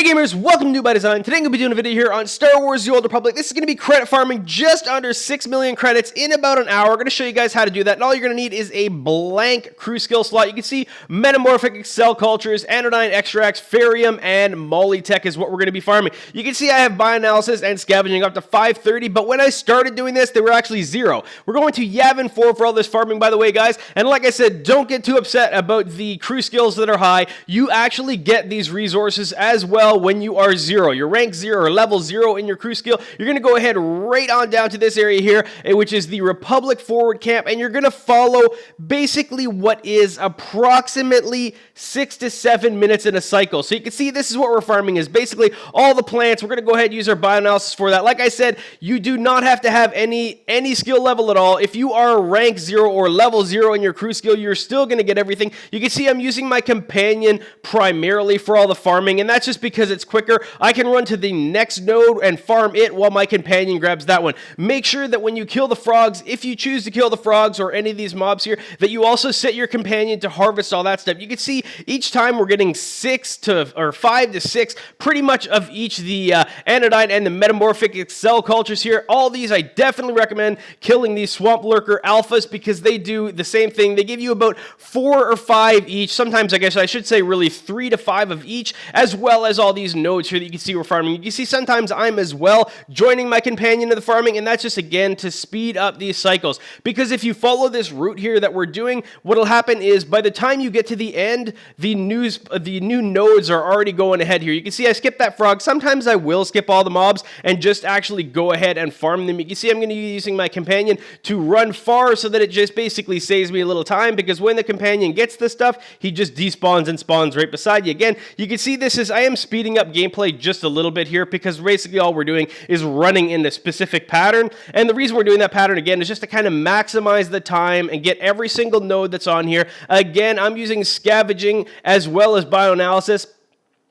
Hey gamers, welcome to New by Design. Today I'm going to be doing a video here on Star Wars The Old Republic. This is going to be credit farming just under 6 million credits in about an hour. We're going to show you guys how to do that. And all you're going to need is a blank crew skill slot. You can see metamorphic cell cultures, anodyne extracts, ferium, and molytech is what we're going to be farming. You can see I have bioanalysis and scavenging up to 530, but when I started doing this, they were actually 0. We're going to Yavin 4 for all this farming, by the way, guys. And like I said, don't get too upset about the crew skills that are high. You actually get these resources as well when you are 0. You're rank 0 or level 0 in your crew skill. You're going to go ahead right on down to this area here, which is the Republic forward camp, and you're going to follow basically what is approximately 6 to 7 minutes in a cycle. So you can see this is what we're farming is basically all the plants. We're going to go ahead and use our bioanalysis for that. Like I said, you do not have to have any skill level at all. If you are rank 0 or level 0 in your crew skill, you're still going to get everything. You can see I'm using my companion primarily for all the farming, and that's just because it's quicker. I can run to the next node and farm it while my companion grabs that one. Make sure that when you kill the frogs, if you choose to kill the frogs or any of these mobs here, that you also set your companion to harvest all that stuff. You can see each time we're getting 5 to 6 pretty much of each the anodyne and the metamorphic cell cultures here. All these I definitely recommend killing these swamp lurker alphas because they do the same thing. They give you about 4 or 5 each. Sometimes I guess I should say really 3 to 5 of each, as well as all these nodes here that you can see we're farming. You can see sometimes I'm as well joining my companion to the farming, and that's just again to speed up these cycles. Because if you follow this route here that we're doing, what'll happen is by the time you get to the end, the new nodes are already going ahead here. You can see I skipped that frog. Sometimes I will skip all the mobs and just actually go ahead and farm them. You can see I'm going to be using my companion to run far so that it just basically saves me a little time, because when the companion gets this stuff, he just despawns and spawns right beside you. Again, you can see this is I am speeding up gameplay just a little bit here because basically all we're doing is running in a specific pattern. And the reason we're doing that pattern again is just to kind of maximize the time and get every single node that's on here. Again, I'm using scavenging as well as bioanalysis.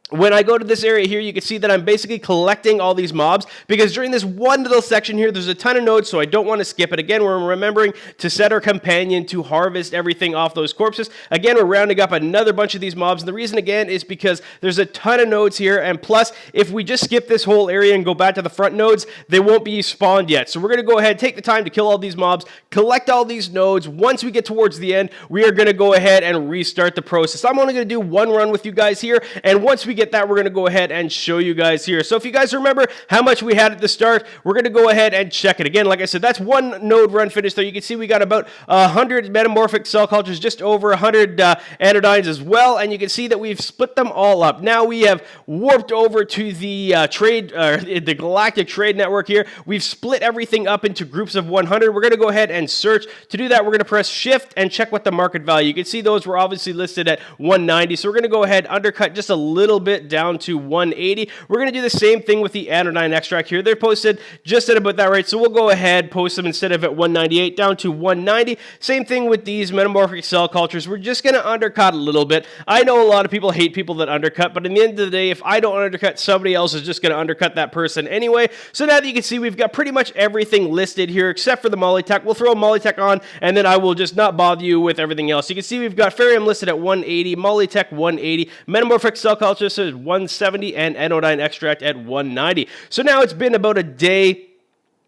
When I go to this area here, you can see that I'm basically collecting all these mobs because during this one little section here, there's a ton of nodes, so I don't want to skip it. Again, we're remembering to set our companion to harvest everything off those corpses. Again, we're rounding up another bunch of these mobs, and the reason, again, is because there's a ton of nodes here, and plus, if we just skip this whole area and go back to the front nodes, they won't be spawned yet. So we're going to go ahead, take the time to kill all these mobs, collect all these nodes. Once we get towards the end, we are going to go ahead and restart the process. I'm only going to do one run with you guys here, and once we get that, we're going to go ahead and show you guys here. So if you guys remember how much we had at the start, we're going to go ahead and check it. Again, like I said, that's one node run finished there. You can see we got about 100 metamorphic cell cultures, just over 100 anodynes as well, and you can see that we've split them all up. Now we have warped over to the the Galactic Trade Network here. We've split everything up into groups of 100. We're going to go ahead and search. To do that, we're going to press Shift and check what the market value. You can see those were obviously listed at 190, so we're going to go ahead, undercut just a little bit down to 180. We're going to do the same thing with the anodyne extract here. They're posted just at about that rate, so we'll go ahead, post them instead of at 198 down to 190. Same thing with these metamorphic cell cultures. We're just going to undercut a little bit. I know a lot of people hate people that undercut, but in the end of the day, if I don't undercut, somebody else is just going to undercut that person anyway. So now that you can see, we've got pretty much everything listed here except for the molytech. We'll throw molytech on, and then I will just not bother you with everything else. You can see we've got ferium listed at 180, molytech 180, metamorphic cell cultures is 170, and anodyne extract at 190. So now it's been about a day.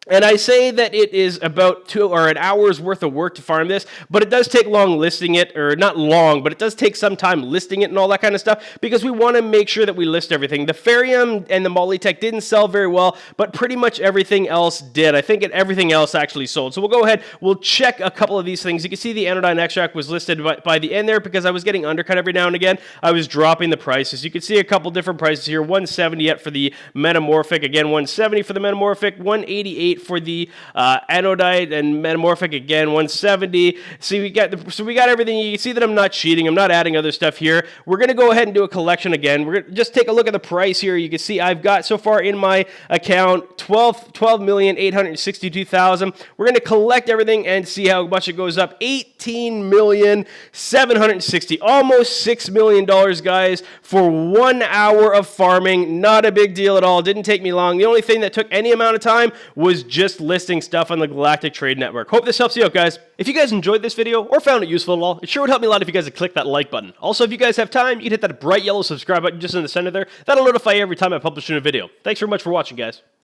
And I say that it is about 2 or an hour's worth of work to farm this, but it does take long listing it, or not long, but it does take some time listing it and all that kind of stuff, because we want to make sure that we list everything. The ferium and the molytech didn't sell very well, but pretty much everything else did. I think everything else actually sold. So we'll go ahead, we'll check a couple of these things. You can see the anodyne extract was listed by the end there because I was getting undercut every now and again. I was dropping the prices. You can see a couple different prices here. 170 yet for the metamorphic, again 170 for the metamorphic, 188 for the anodyne and metamorphic, again 170. See, we got everything. You can see that I'm not cheating. I'm not adding other stuff here. We're going to go ahead and do a collection again. We're going to just take a look at the price here. You can see I've got so far in my account 12,862,000. We're going to collect everything and see how much it goes up. 18,760,000, almost $6 million, guys, for 1 hour of farming. Not a big deal at all. Didn't take me long. The only thing that took any amount of time was just listing stuff on the Galactic Trade Network. Hope this helps you out, guys. If you guys enjoyed this video or found it useful at all, it sure would help me a lot if you guys would click that like button. Also, if you guys have time, you can hit that bright yellow subscribe button just in the center there. That'll notify you every time I publish a new video. Thanks very much for watching, guys.